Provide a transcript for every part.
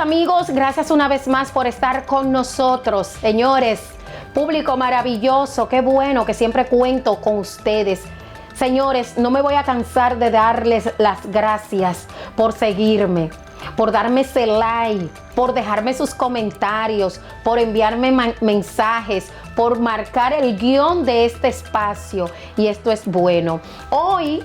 amigos, gracias una vez más por estar con nosotros. Señores, público maravilloso, qué bueno que siempre cuento con ustedes. Señores, no me voy a cansar de darles las gracias por seguirme, por darme ese like, por dejarme sus comentarios, por enviarme mensajes, por marcar el guión de este espacio. Y esto es bueno. Hoy,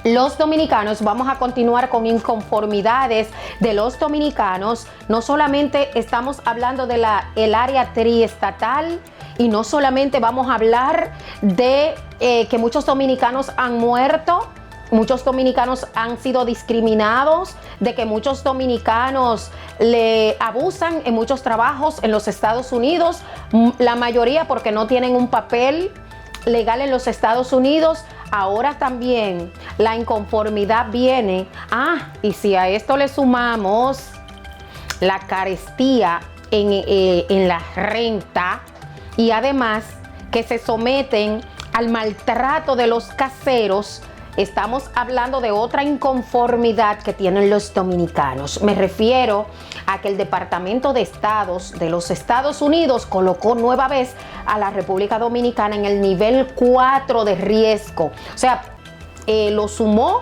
los dominicanos, vamos a continuar con inconformidades de los dominicanos. No solamente estamos hablando de el área triestatal y no solamente vamos a hablar de que muchos dominicanos han muerto, muchos dominicanos han sido discriminados, de que muchos dominicanos le abusan en muchos trabajos en los Estados Unidos, la mayoría porque no tienen un papel legal en los Estados Unidos. Ahora también la inconformidad viene. Y si a esto le sumamos la carestía en la renta y además que se someten al maltrato de los caseros, estamos hablando de otra inconformidad que tienen los dominicanos. Me refiero a que el Departamento de Estados de los Estados Unidos colocó nueva vez a la República Dominicana en el nivel 4 de riesgo. O sea, lo sumó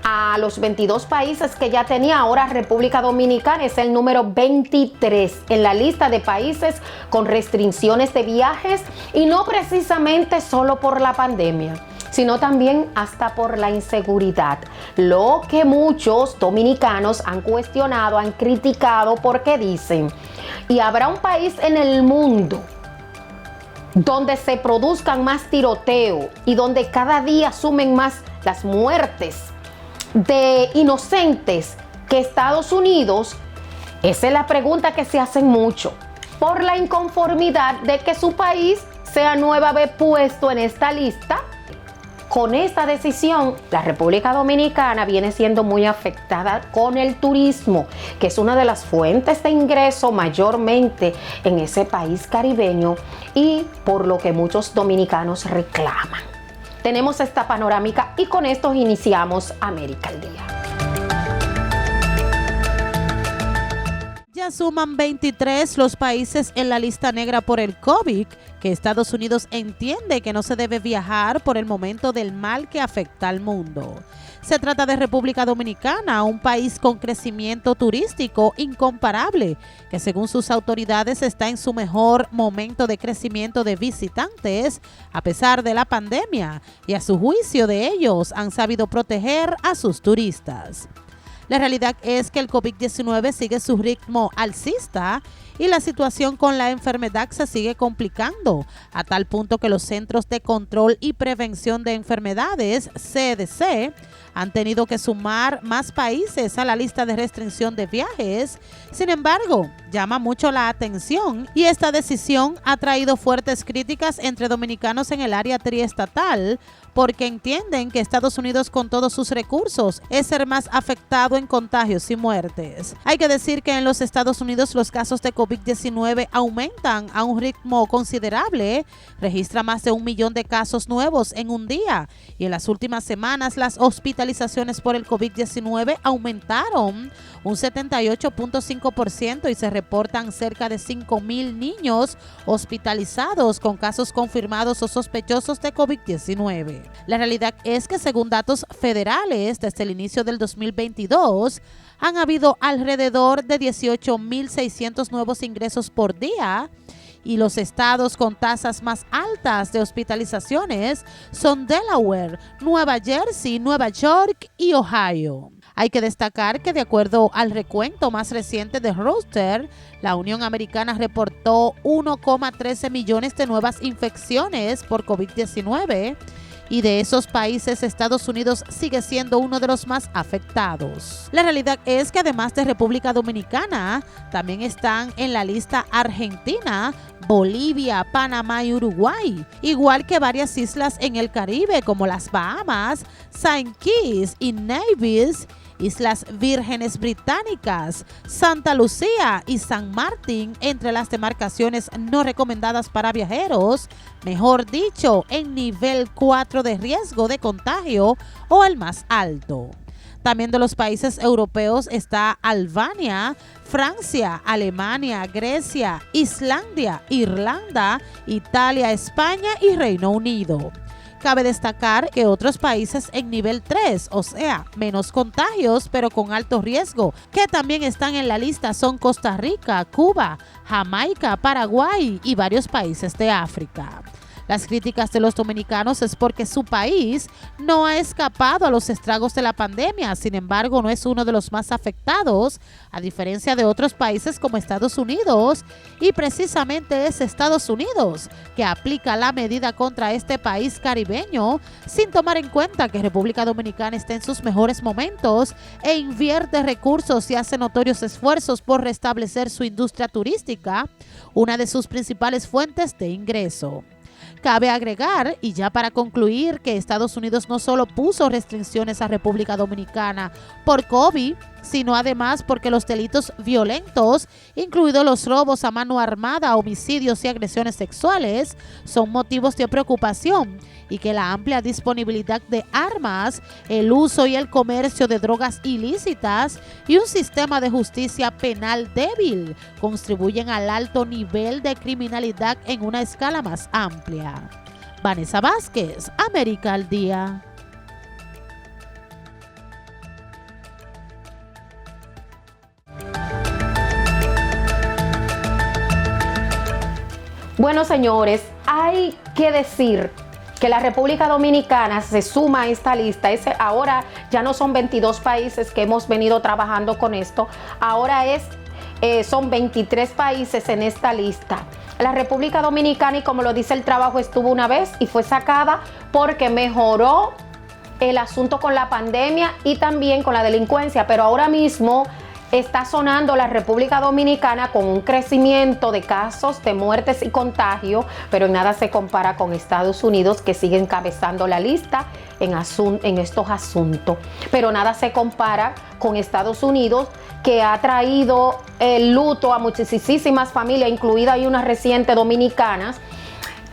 a los 22 países que ya tenía. Ahora República Dominicana es el número 23 en la lista de países con restricciones de viajes, y no precisamente solo por la pandemia, sino también hasta por la inseguridad, lo que muchos dominicanos han cuestionado, han criticado, porque dicen, ¿y habrá un país en el mundo donde se produzcan más tiroteo y donde cada día sumen más las muertes de inocentes que Estados Unidos? Esa es la pregunta que se hacen mucho, por la inconformidad de que su país sea nueva vez puesto en esta lista. Con esta decisión, la República Dominicana viene siendo muy afectada con el turismo, que es una de las fuentes de ingreso mayormente en ese país caribeño, y por lo que muchos dominicanos reclaman. Tenemos esta panorámica y con esto iniciamos América al Día. Ya suman 23 los países en la lista negra por el COVID, que Estados Unidos entiende que no se debe viajar por el momento del mal que afecta al mundo. Se trata de República Dominicana, un país con crecimiento turístico incomparable, que según sus autoridades está en su mejor momento de crecimiento de visitantes a pesar de la pandemia, y a su juicio de ellos han sabido proteger a sus turistas. La realidad es que el COVID-19 sigue su ritmo alcista y la situación con la enfermedad se sigue complicando, a tal punto que los Centros de Control y Prevención de Enfermedades, CDC, han tenido que sumar más países a la lista de restricción de viajes. Sin embargo, llama mucho la atención y esta decisión ha traído fuertes críticas entre dominicanos en el área triestatal, porque entienden que Estados Unidos, con todos sus recursos, es el más afectado en contagios y muertes. Hay que decir que en los Estados Unidos los casos de COVID-19 aumentan a un ritmo considerable, registra más de 1 millón de casos nuevos en un día, y en las últimas semanas las hospitalizaciones por el COVID-19 aumentaron un 78.5% y se reportan cerca de 5,000 niños hospitalizados con casos confirmados o sospechosos de COVID-19. La realidad es que, según datos federales, desde el inicio del 2022, han habido alrededor de 18,600 nuevos ingresos por día, y los estados con tasas más altas de hospitalizaciones son Delaware, Nueva Jersey, Nueva York y Ohio. Hay que destacar que, de acuerdo al recuento más reciente de Reuters, la Unión Americana reportó 1,13 millones de nuevas infecciones por COVID-19, y de esos países Estados Unidos sigue siendo uno de los más afectados. La realidad es que, además de República Dominicana, también están en la lista Argentina, Bolivia, Panamá y Uruguay, igual que varias islas en el Caribe como las Bahamas, Saint Kitts y Nevis, Islas Vírgenes Británicas, Santa Lucía y San Martín, entre las demarcaciones no recomendadas para viajeros, mejor dicho, en nivel 4 de riesgo de contagio o el más alto. También de los países europeos está Albania, Francia, Alemania, Grecia, Islandia, Irlanda, Italia, España y Reino Unido. Cabe destacar que otros países en nivel 3, o sea, menos contagios pero con alto riesgo, que también están en la lista son Costa Rica, Cuba, Jamaica, Paraguay y varios países de África. Las críticas de los dominicanos es porque su país no ha escapado a los estragos de la pandemia, sin embargo no es uno de los más afectados, a diferencia de otros países como Estados Unidos, y precisamente es Estados Unidos que aplica la medida contra este país caribeño sin tomar en cuenta que República Dominicana está en sus mejores momentos e invierte recursos y hace notorios esfuerzos por restablecer su industria turística, una de sus principales fuentes de ingreso. Cabe agregar, y ya para concluir, que Estados Unidos no solo puso restricciones a República Dominicana por COVID, sino además porque los delitos violentos, incluidos los robos a mano armada, homicidios y agresiones sexuales, son motivos de preocupación y que la amplia disponibilidad de armas, el uso y el comercio de drogas ilícitas y un sistema de justicia penal débil contribuyen al alto nivel de criminalidad en una escala más amplia. Vanessa Vázquez, América al Día. Bueno, señores, hay que decir que la República Dominicana se suma a esta lista. Ahora ya no son 22 países que hemos venido trabajando con esto, ahora son 23 países en esta lista. La República Dominicana, y como lo dice el trabajo, estuvo una vez y fue sacada porque mejoró el asunto con la pandemia y también con la delincuencia, pero ahora mismo está sonando la República Dominicana con un crecimiento de casos, de muertes y contagios, pero en nada se compara con Estados Unidos, que sigue encabezando la lista en estos asuntos. Pero nada se compara con Estados Unidos, que ha traído el luto a muchísimas familias, incluida hay unas recientes dominicanas,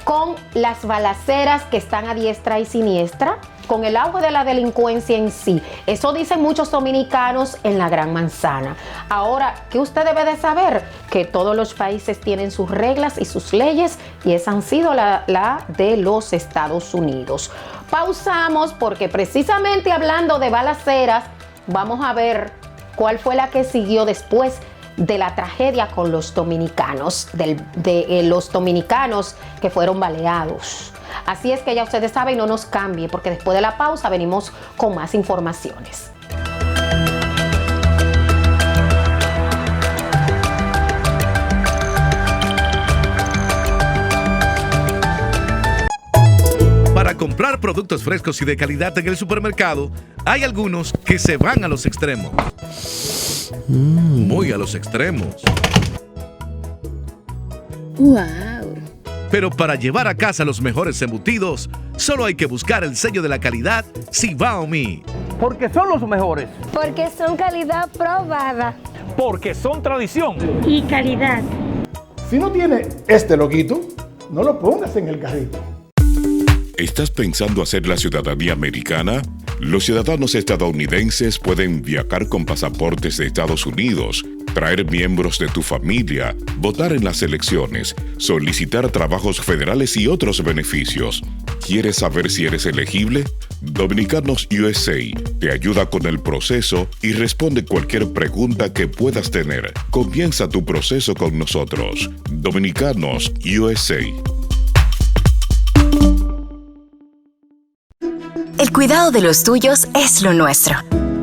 con las balaceras que están a diestra y siniestra, con el auge de la delincuencia en sí. Eso dicen muchos dominicanos en la Gran Manzana. Ahora, ¿qué usted debe de saber? Que todos los países tienen sus reglas y sus leyes, y esa han sido la de los Estados Unidos. Pausamos porque precisamente hablando de balaceras, vamos a ver cuál fue la que siguió después de la tragedia con los dominicanos, los dominicanos que fueron baleados. Así es que ya ustedes saben, no nos cambie, porque después de la pausa venimos con más informaciones. Para comprar productos frescos y de calidad en el supermercado, hay algunos que se van a los extremos. Muy a los extremos. ¡Wow! Pero para llevar a casa los mejores embutidos, solo hay que buscar el sello de la calidad Cibao Mi. Porque son los mejores. Porque son calidad probada. Porque son tradición. Y calidad. Si no tiene este loguito, no lo pongas en el carrito. ¿Estás pensando hacer la ciudadanía americana? Los ciudadanos estadounidenses pueden viajar con pasaportes de Estados Unidos, traer miembros de tu familia, votar en las elecciones, solicitar trabajos federales y otros beneficios. ¿Quieres saber si eres elegible? Dominicanos USA te ayuda con el proceso y responde cualquier pregunta que puedas tener. Comienza tu proceso con nosotros. Dominicanos USA. El cuidado de los tuyos es lo nuestro.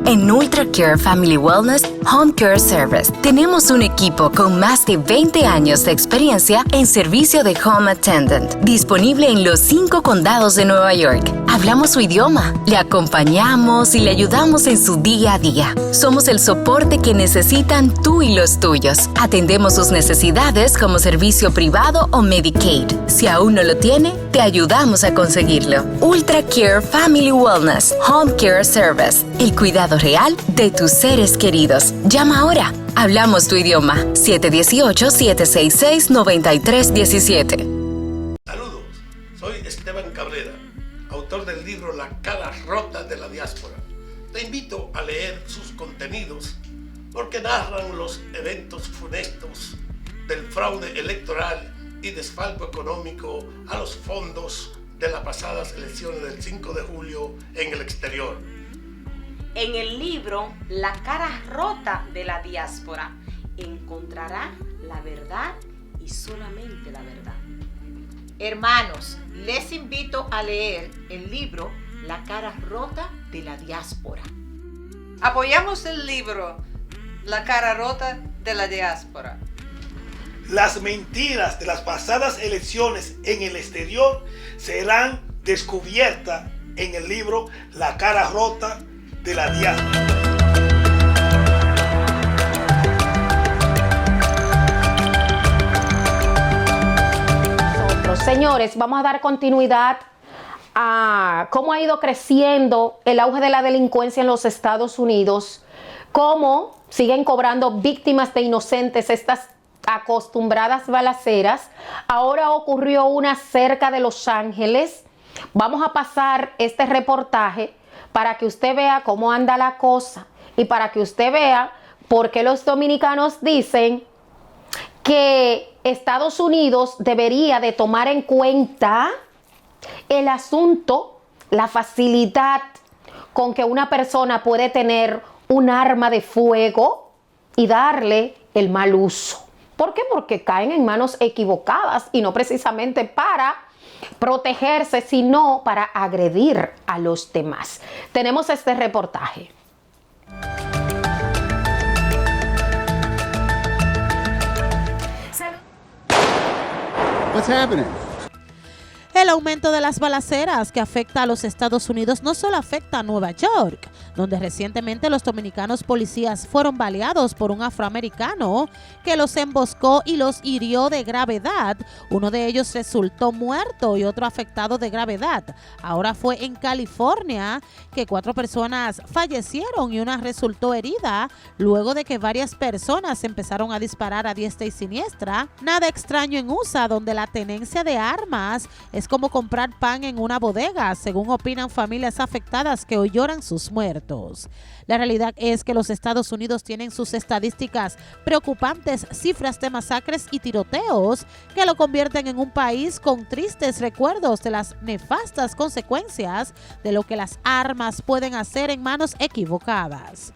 En Ultra Care Family Wellness Home Care Service tenemos un equipo con más de 20 años de experiencia en servicio de Home Attendant, disponible en los 5 condados de Nueva York. Hablamos su idioma, le acompañamos y le ayudamos en su día a día. Somos el soporte que necesitan tú y los tuyos. Atendemos sus necesidades como servicio privado o Medicaid. Si aún no lo tiene, te ayudamos a conseguirlo. Ultra Care Family Wellness Home Care Service. El cuidado real de tus seres queridos. Llama ahora. Hablamos tu idioma. 718-766-9317. Saludos. Soy Esteban Cabrera, autor del libro La cara rota de la diáspora. Te invito a leer sus contenidos porque narran los eventos funestos del fraude electoral y desfalco económico a los fondos de las pasadas elecciones del 5 de julio en el exterior. En el libro La cara rota de la diáspora encontrará la verdad y solamente la verdad. Hermanos, les invito a leer el libro La cara rota de la diáspora. Apoyamos el libro La cara rota de la diáspora. Las mentiras de las pasadas elecciones en el exterior serán descubiertas en el libro La cara rota de la diáspora. Señores, vamos a dar continuidad a cómo ha ido creciendo el auge de la delincuencia en los Estados Unidos, cómo siguen cobrando víctimas de inocentes estas acostumbradas balaceras. Ahora ocurrió una cerca de Los Ángeles. Vamos a pasar este reportaje para que usted vea cómo anda la cosa y para que usted vea por qué los dominicanos dicen que Estados Unidos debería de tomar en cuenta el asunto, la facilidad con que una persona puede tener un arma de fuego y darle el mal uso. ¿Por qué? Porque caen en manos equivocadas y no precisamente para protegerse, sino para agredir a los demás. Tenemos este reportaje. What's happening? El aumento de las balaceras que afecta a los Estados Unidos no solo afecta a Nueva York, donde recientemente los dominicanos policías fueron baleados por un afroamericano que los emboscó y los hirió de gravedad. Uno de ellos resultó muerto y otro afectado de gravedad. Ahora fue en California que 4 personas fallecieron y una resultó herida luego de que varias personas empezaron a disparar a diestra y siniestra. Nada extraño en USA, donde la tenencia de armas es como comprar pan en una bodega, según opinan familias afectadas que hoy lloran sus muertos. La realidad es que los Estados Unidos tienen sus estadísticas preocupantes cifras de masacres y tiroteos que lo convierten en un país con tristes recuerdos de las nefastas consecuencias de lo que las armas pueden hacer en manos equivocadas.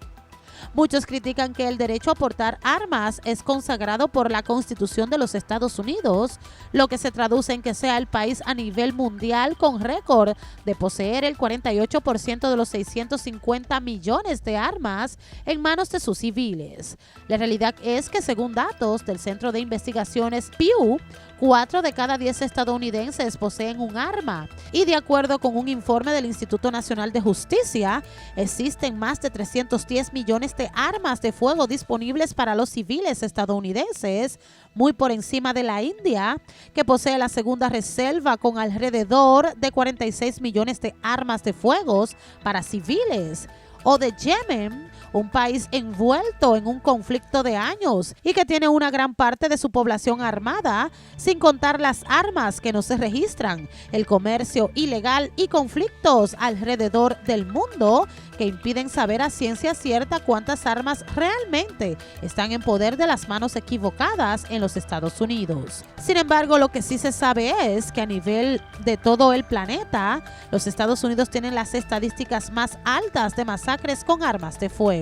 Muchos critican que el derecho a portar armas es consagrado por la Constitución de los Estados Unidos, lo que se traduce en que sea el país a nivel mundial con récord de poseer el 48% de los 650 millones de armas en manos de sus civiles. La realidad es que, según datos del Centro de Investigaciones Pew, 4 de cada 10 estadounidenses poseen un arma y, de acuerdo con un informe del Instituto Nacional de Justicia, existen más de 310 millones de armas de fuego disponibles para los civiles estadounidenses, muy por encima de la India, que posee la segunda reserva con alrededor de 46 millones de armas de fuego para civiles, o de Yemen, un país envuelto en un conflicto de años y que tiene una gran parte de su población armada, sin contar las armas que no se registran, el comercio ilegal y conflictos alrededor del mundo que impiden saber a ciencia cierta cuántas armas realmente están en poder de las manos equivocadas en los Estados Unidos. Sin embargo, lo que sí se sabe es que a nivel de todo el planeta, los Estados Unidos tienen las estadísticas más altas de masacres con armas de fuego.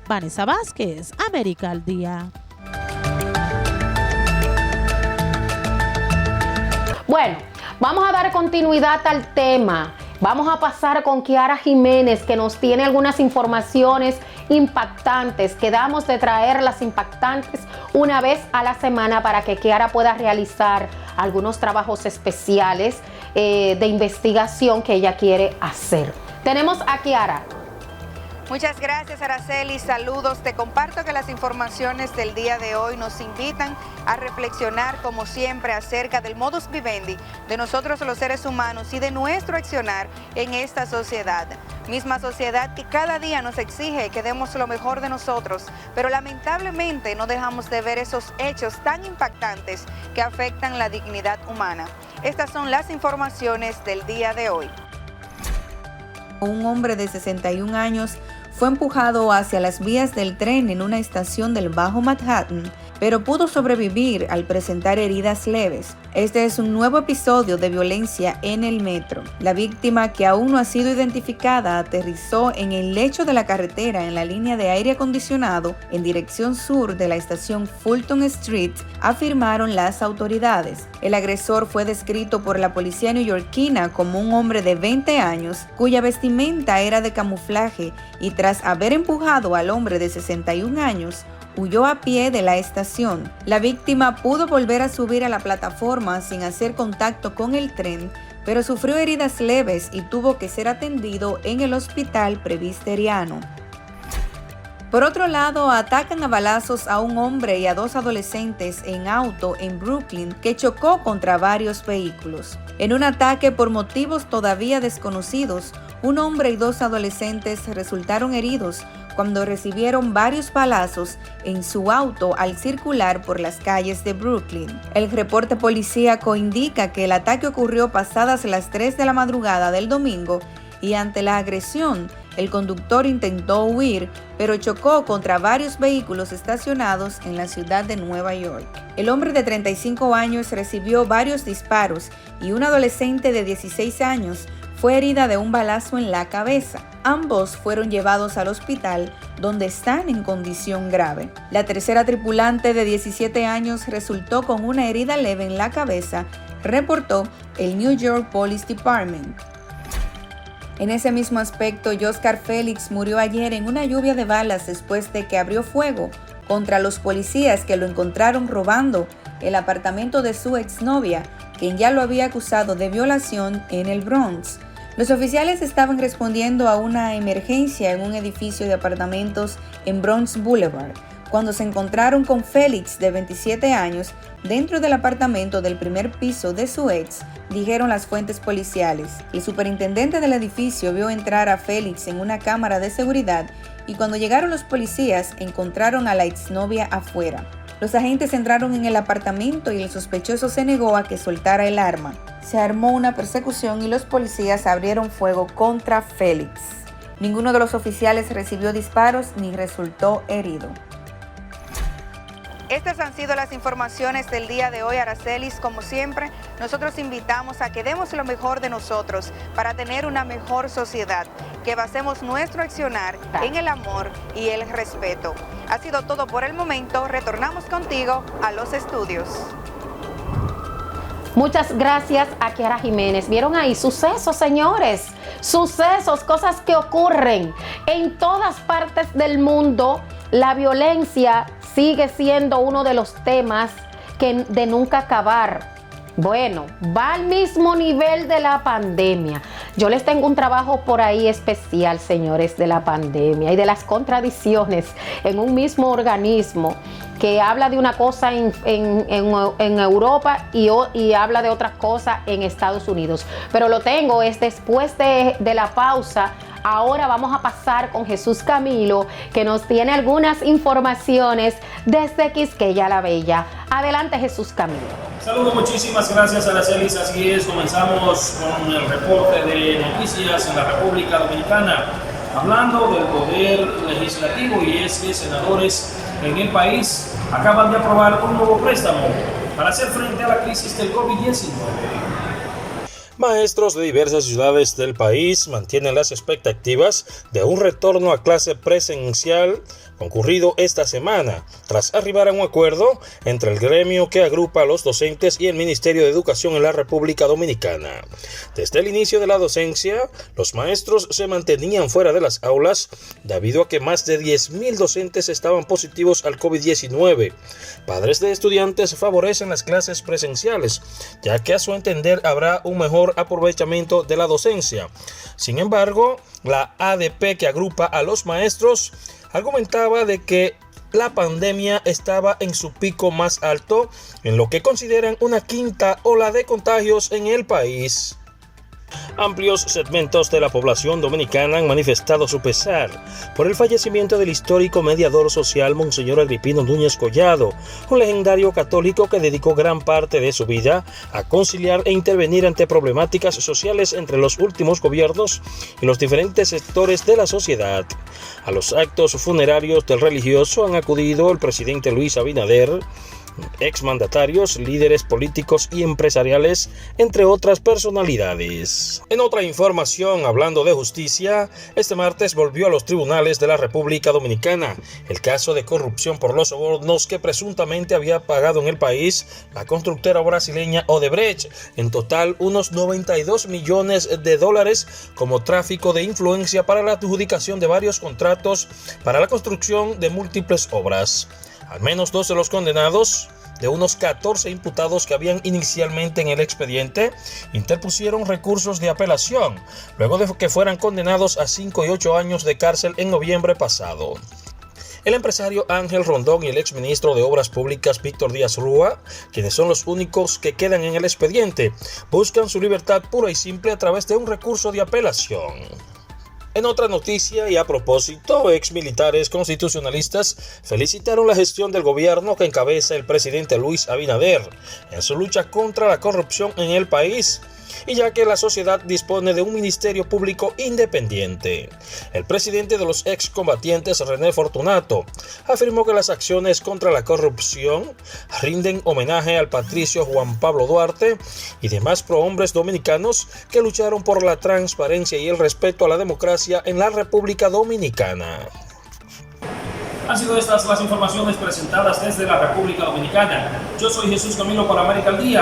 Vanessa Vázquez, América al Día. Bueno, vamos a dar continuidad al tema. Vamos a pasar con Kiara Jiménez, que nos tiene algunas informaciones impactantes. Quedamos de traer las impactantes una vez a la semana para que Kiara pueda realizar algunos trabajos especiales de investigación que ella quiere hacer. Tenemos a Kiara. Muchas gracias, Araceli. Saludos. Te comparto que las informaciones del día de hoy nos invitan a reflexionar, como siempre, acerca del modus vivendi de nosotros los seres humanos y de nuestro accionar en esta sociedad. Misma sociedad que cada día nos exige que demos lo mejor de nosotros, pero lamentablemente no dejamos de ver esos hechos tan impactantes que afectan la dignidad humana. Estas son las informaciones del día de hoy. Un hombre de 61 años fue empujado hacia las vías del tren en una estación del Bajo Manhattan, pero pudo sobrevivir al presentar heridas leves. Este es un nuevo episodio de violencia en el metro. La víctima, que aún no ha sido identificada, aterrizó en el lecho de la carretera en la línea de aire acondicionado en dirección sur de la estación Fulton Street, afirmaron las autoridades. El agresor fue descrito por la policía neoyorquina como un hombre de 20 años, cuya vestimenta era de camuflaje, y tras haber empujado al hombre de 61 años, huyó a pie de la estación. La víctima pudo volver a subir a la plataforma sin hacer contacto con el tren, pero sufrió heridas leves y tuvo que ser atendido en el hospital presbiteriano. Por otro lado, atacan a balazos a un hombre y a 2 adolescentes en auto en Brooklyn que chocó contra varios vehículos. En un ataque por motivos todavía desconocidos, un hombre y 2 adolescentes resultaron heridos cuando recibieron varios balazos en su auto al circular por las calles de Brooklyn. El reporte policíaco indica que el ataque ocurrió pasadas las 3 de la madrugada del domingo y ante la agresión, el conductor intentó huir, pero chocó contra varios vehículos estacionados en la ciudad de Nueva York. El hombre de 35 años recibió varios disparos y una adolescente de 16 años fue herida de un balazo en la cabeza. Ambos fueron llevados al hospital, donde están en condición grave. La tercera tripulante de 17 años resultó con una herida leve en la cabeza, reportó el New York Police Department. En ese mismo aspecto, Joscar Félix murió ayer en una lluvia de balas después de que abrió fuego contra los policías que lo encontraron robando el apartamento de su exnovia, quien ya lo había acusado de violación en el Bronx. Los oficiales estaban respondiendo a una emergencia en un edificio de apartamentos en Bronx Boulevard, cuando se encontraron con Félix, de 27 años, dentro del apartamento del primer piso de su ex, dijeron las fuentes policiales. El superintendente del edificio vio entrar a Félix en una cámara de seguridad y cuando llegaron los policías encontraron a la exnovia afuera. Los agentes entraron en el apartamento y el sospechoso se negó a que soltara el arma. Se armó una persecución y los policías abrieron fuego contra Félix. Ninguno de los oficiales recibió disparos ni resultó herido. Estas han sido las informaciones del día de hoy, Aracelis. Como siempre, nosotros invitamos a que demos lo mejor de nosotros para tener una mejor sociedad, que basemos nuestro accionar en el amor y el respeto. Ha sido todo por el momento. Retornamos contigo a los estudios. Muchas gracias a Kiara Jiménez. ¿Vieron ahí? Sucesos, señores. Sucesos, cosas que ocurren en todas partes del mundo. La violencia sigue siendo uno de los temas que de nunca acabar. Bueno, va al mismo nivel de la pandemia. Yo les tengo un trabajo por ahí especial, señores, de la pandemia y de las contradicciones en un mismo organismo que habla de una cosa en Europa y habla de otra cosa en Estados Unidos. Pero lo tengo es después de la pausa. Ahora vamos a pasar con Jesús Camilo, que nos tiene algunas informaciones desde Quisqueya la Bella. Adelante, Jesús Camilo. Saludos, muchísimas gracias, Aracelis. Así es, comenzamos con el reporte de noticias en la República Dominicana, hablando del poder legislativo, y es que senadores en el país acaban de aprobar un nuevo préstamo para hacer frente a la crisis del COVID-19. Maestros de diversas ciudades del país mantienen las expectativas de un retorno a clase presencial concurrido esta semana, tras arribar a un acuerdo entre el gremio que agrupa a los docentes y el Ministerio de Educación en la República Dominicana. Desde el inicio de la docencia, los maestros se mantenían fuera de las aulas debido a que más de 10,000 docentes estaban positivos al COVID-19. Padres de estudiantes favorecen las clases presenciales, ya que a su entender habrá un mejor aprovechamiento de la docencia. Sin embargo, la ADP, que agrupa a los maestros, argumentaba de que la pandemia estaba en su pico más alto, en lo que consideran una quinta ola de contagios en el país. Amplios segmentos de la población dominicana han manifestado su pesar por el fallecimiento del histórico mediador social Monseñor Agripino Núñez Collado, un legendario católico que dedicó gran parte de su vida a conciliar e intervenir ante problemáticas sociales entre los últimos gobiernos y los diferentes sectores de la sociedad. A los actos funerarios del religioso han acudido el presidente Luis Abinader, exmandatarios, líderes políticos y empresariales, entre otras personalidades. En otra información, hablando de justicia, este martes volvió a los tribunales de la República Dominicana el caso de corrupción por los sobornos que presuntamente había pagado en el país la constructora brasileña Odebrecht, en total unos 92 millones de dólares como tráfico de influencia para la adjudicación de varios contratos para la construcción de múltiples obras. Al menos 2 de los condenados, de unos 14 imputados que habían inicialmente en el expediente, interpusieron recursos de apelación, luego de que fueran condenados a 5 y 8 años de cárcel en noviembre pasado. El empresario Ángel Rondón y el exministro de Obras Públicas Víctor Díaz Rúa, quienes son los únicos que quedan en el expediente, buscan su libertad pura y simple a través de un recurso de apelación. En otra noticia y a propósito, exmilitares constitucionalistas felicitaron la gestión del gobierno que encabeza el presidente Luis Abinader en su lucha contra la corrupción en el país, y ya que la sociedad dispone de un ministerio público independiente. El presidente de los excombatientes, René Fortunato, afirmó que las acciones contra la corrupción rinden homenaje al patricio Juan Pablo Duarte y demás prohombres dominicanos que lucharon por la transparencia y el respeto a la democracia en la República Dominicana. Han sido estas las informaciones presentadas desde la República Dominicana. Yo soy Jesús Camilo para América al Día.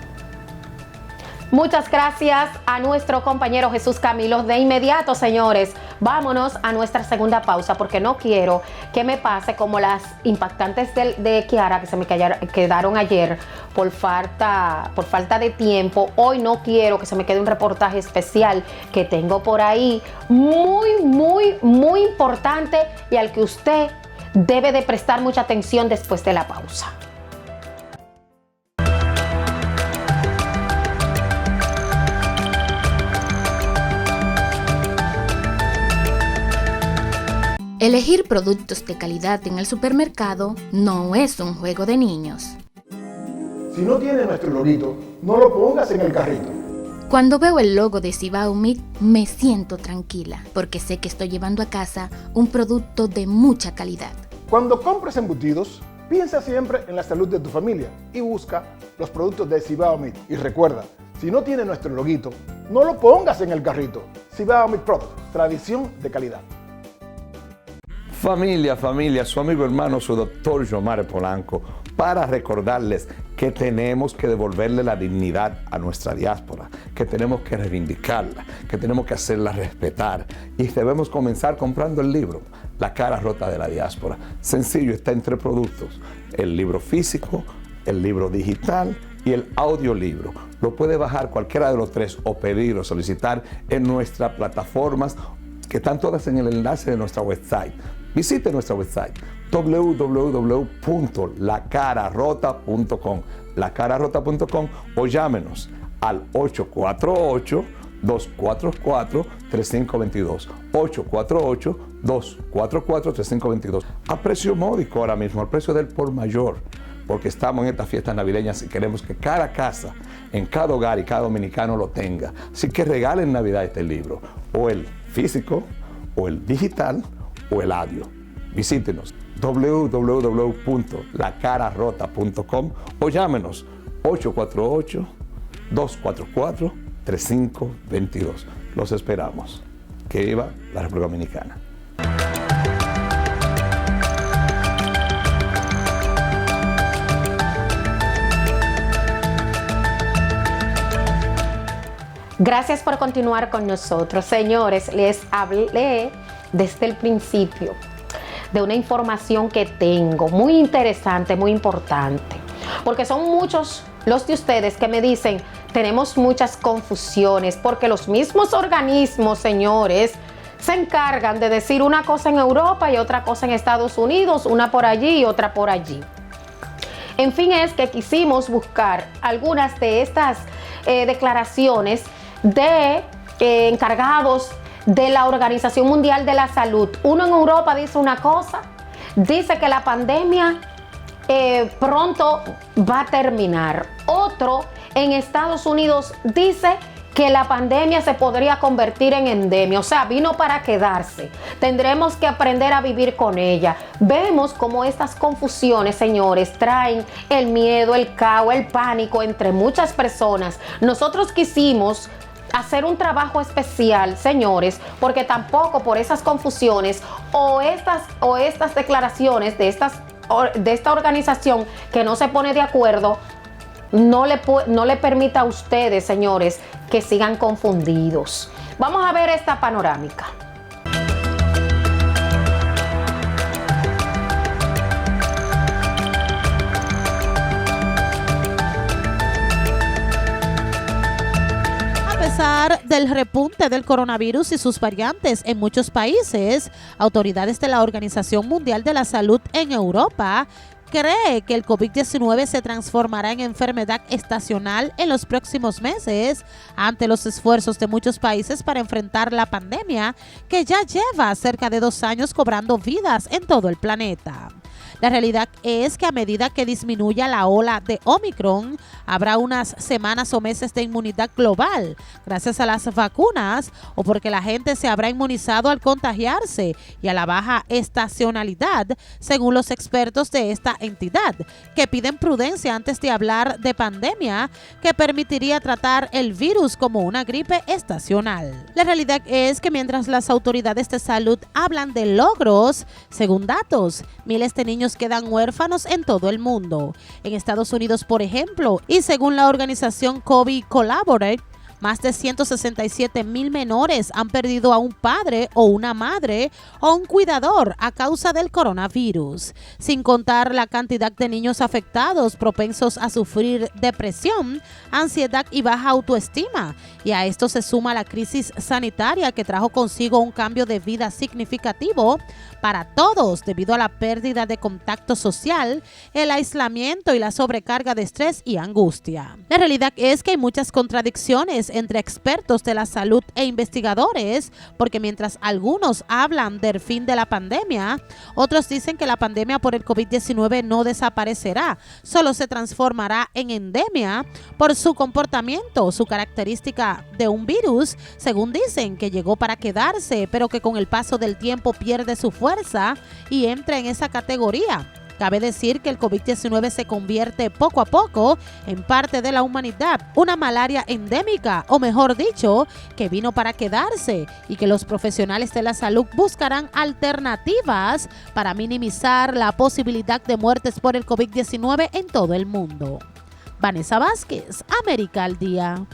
Muchas gracias a nuestro compañero Jesús Camilo. De inmediato, señores, vámonos a nuestra segunda pausa porque no quiero que me pase como las impactantes de Kiara que se me quedaron ayer por falta de tiempo. Hoy no quiero que se me quede un reportaje especial que tengo por ahí muy importante y al que usted debe de prestar mucha atención después de la pausa. Elegir productos de calidad en el supermercado no es un juego de niños. Si no tiene nuestro loguito, no lo pongas en el carrito. Cuando veo el logo de Cibao Meat, me siento tranquila, porque sé que estoy llevando a casa un producto de mucha calidad. Cuando compres embutidos, piensa siempre en la salud de tu familia y busca los productos de Cibao Meat. Y recuerda, si no tiene nuestro loguito, no lo pongas en el carrito. Cibao Meat Products, tradición de calidad. Familia, su amigo hermano, su doctor Yomar Polanco, para recordarles que tenemos que devolverle la dignidad a nuestra diáspora, que tenemos que reivindicarla, que tenemos que hacerla respetar y debemos comenzar comprando el libro, La cara rota de la diáspora. Sencillo, está en 3 productos, el libro físico, el libro digital y el audiolibro. Lo puede bajar cualquiera de los 3 o pedir o solicitar en nuestras plataformas que están todas en el enlace de nuestra website. Visite nuestra website www.lacararota.com o llámenos al 848-244-3522 848-244-3522 a precio módico ahora mismo, al precio del por mayor, porque estamos en estas fiestas navideñas y queremos que cada casa, en cada hogar y cada dominicano lo tenga. Así que regalen en Navidad este libro, o el físico, o el digital, o el audio. Visítenos www.lacararota.com o llámenos 848-244-3522. Los esperamos. Que viva la República Dominicana. Gracias por continuar con nosotros. Señores, les hablé desde el principio de una información que tengo muy interesante, muy importante, porque son muchos los de ustedes que me dicen, tenemos muchas confusiones, porque los mismos organismos, señores, se encargan de decir una cosa en Europa y otra cosa en Estados Unidos, una por allí y otra por allí. En fin, es que quisimos buscar algunas de estas declaraciones de encargados de la Organización Mundial de la Salud. Uno en Europa dice una cosa, dice que la pandemia pronto va a terminar. Otro en Estados Unidos dice que la pandemia se podría convertir en endemia, o sea, vino para quedarse. Tendremos que aprender a vivir con ella. Vemos cómo estas confusiones, señores, traen el miedo, el caos, el pánico entre muchas personas. Nosotros quisimos hacer un trabajo especial, señores, porque tampoco por esas confusiones o estas declaraciones de esta organización que no se pone de acuerdo, no le permita a ustedes, señores, que sigan confundidos. Vamos a ver esta panorámica. A pesar del repunte del coronavirus y sus variantes en muchos países, autoridades de la Organización Mundial de la Salud en Europa cree que el COVID-19 se transformará en enfermedad estacional en los próximos meses ante los esfuerzos de muchos países para enfrentar la pandemia que ya lleva cerca de 2 años cobrando vidas en todo el planeta. La realidad es que a medida que disminuya la ola de Omicron, habrá unas semanas o meses de inmunidad global gracias a las vacunas o porque la gente se habrá inmunizado al contagiarse y a la baja estacionalidad, según los expertos de esta entidad, que piden prudencia antes de hablar de pandemia que permitiría tratar el virus como una gripe estacional. La realidad es que mientras las autoridades de salud hablan de logros, según datos, miles de niños quedan huérfanos en todo el mundo. En Estados Unidos, por ejemplo, y según la organización COVID Collaborate, más de 167,000 menores han perdido a un padre o una madre o un cuidador a causa del coronavirus, sin contar la cantidad de niños afectados propensos a sufrir depresión, ansiedad y baja autoestima. Y a esto se suma la crisis sanitaria que trajo consigo un cambio de vida significativo para todos debido a la pérdida de contacto social, el aislamiento y la sobrecarga de estrés y angustia. La realidad es que hay muchas contradicciones entre expertos de la salud e investigadores, porque mientras algunos hablan del fin de la pandemia, otros dicen que la pandemia por el COVID-19 no desaparecerá, solo se transformará en endemia por su comportamiento, su característica de un virus, según dicen, que llegó para quedarse, pero que con el paso del tiempo pierde su fuerza y entra en esa categoría. Cabe decir que el COVID-19 se convierte poco a poco en parte de la humanidad, una malaria endémica, o mejor dicho, que vino para quedarse y que los profesionales de la salud buscarán alternativas para minimizar la posibilidad de muertes por el COVID-19 en todo el mundo. Vanessa Vázquez, América al Día.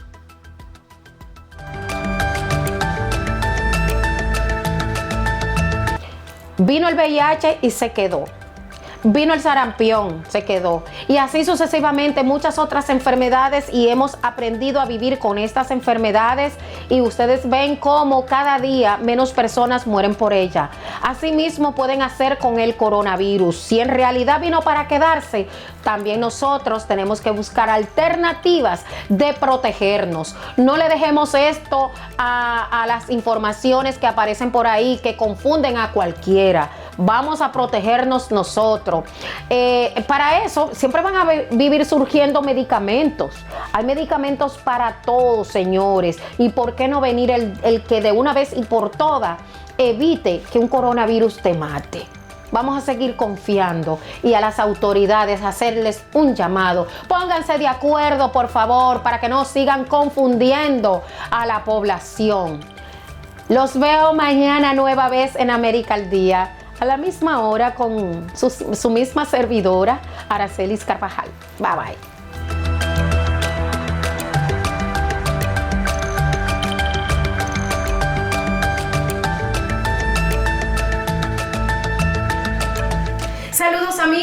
Vino el VIH y se quedó. Vino el sarampión, se quedó. Y así sucesivamente muchas otras enfermedades, y hemos aprendido a vivir con estas enfermedades, y ustedes ven cómo cada día menos personas mueren por ella. Asimismo pueden hacer con el coronavirus. Si en realidad vino para quedarse, también nosotros tenemos que buscar alternativas de protegernos. No le dejemos esto a las informaciones que aparecen por ahí que confunden a cualquiera. Vamos a protegernos nosotros. Para eso siempre van a vivir surgiendo medicamentos. Hay medicamentos para todos, señores. ¿Y por qué no venir el que de una vez y por todas evite que un coronavirus te mate? Vamos a seguir confiando y a las autoridades hacerles un llamado. Pónganse de acuerdo, por favor, para que no sigan confundiendo a la población. Los veo mañana nueva vez en América al Día, a la misma hora con su misma servidora, Aracelis Carvajal. Bye bye. Saludos amigos.